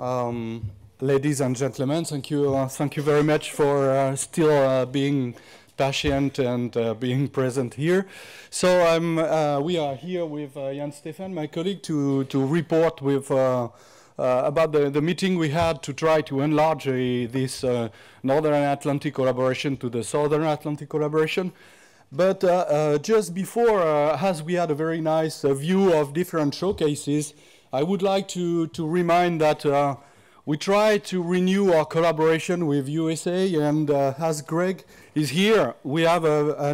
Ladies and gentlemen, thank you very much for still being patient and being present here. So we are here with Jan Stefan, my colleague, to report with about the meeting we had to try to enlarge this Northern Atlantic collaboration to the Southern Atlantic collaboration. But just before, as we had a very nice view of different showcases, I would like to remind that we try to renew our collaboration with USA, and as Greg is here, we have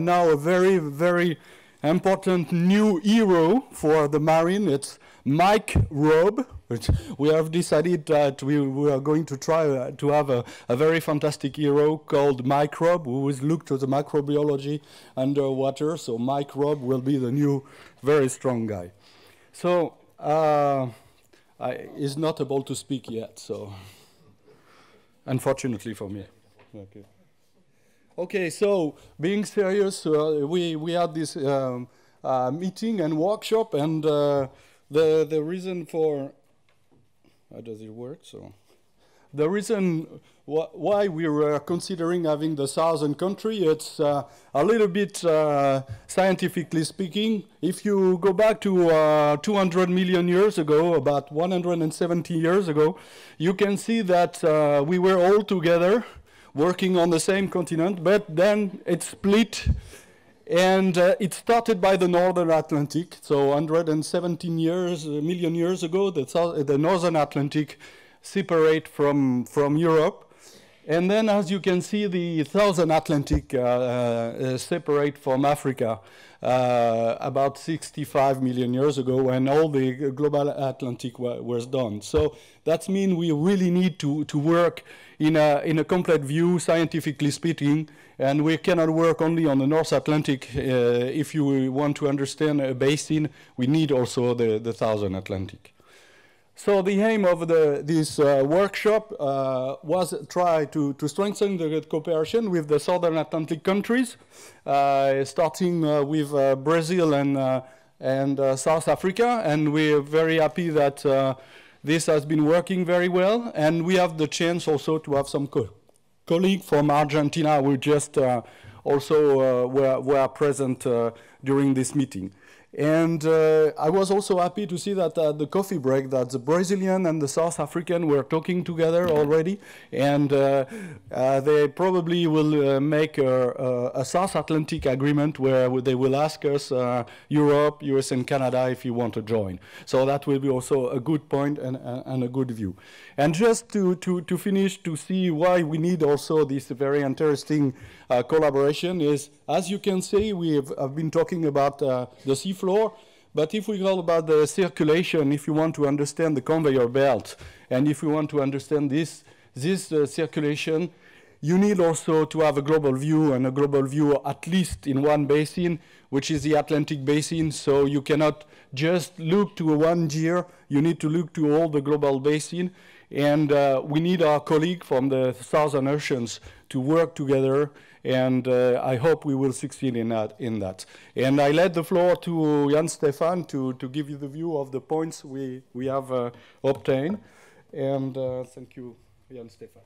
now a very, very important new hero for the Marine. It's microbe. We have decided that we are going to try to have a very fantastic hero called Microbe, who will look to the microbiology underwater. So Microbe will be the new, very strong guy. So he's not able to speak yet, so unfortunately for me. Okay. Okay, so being serious, we had this meeting and workshop, and the reason for how does it work? So the reason why we were considering having the southern country, it's a little bit scientifically speaking. If you go back to 200 million years ago, about 170 years ago, you can see that we were all together working on the same continent, but then it split, and it started by the Northern Atlantic. So 117 million years ago, the Northern Atlantic separate from Europe. And then, as you can see, the Southern Atlantic separate from Africa about 65 million years ago, when all the global Atlantic was done. So that means we really need to work in a complete view, scientifically speaking, and we cannot work only on the North Atlantic. If you want to understand a basin, we need also the Southern Atlantic. So the aim of this workshop was try to strengthen the cooperation with the Southern Atlantic countries, starting with Brazil and South Africa, and we're very happy that this has been working very well, and we have the chance also to have some colleagues from Argentina who just also were present during this meeting. And I was also happy to see that at the coffee break that the Brazilian and the South African were talking together already, and they probably will make a South Atlantic agreement where they will ask us, Europe, US and Canada, if you want to join. So that will be also a good point and a good view. And just to finish, to see why we need also this very interesting collaboration is, as you can see, I've been talking about the seafloor, but if we go about the circulation, if you want to understand the conveyor belt, and if you want to understand this circulation, you need also to have a global view, and a global view at least in one basin, which is the Atlantic basin. So you cannot just look to one gear, you need to look to all the global basin. And we need our colleague from the Southern Oceans to work together, and I hope we will succeed in that. And I let the floor to Jan Stefan to give you the view of the points we have obtained. And thank you, Jan Stefan.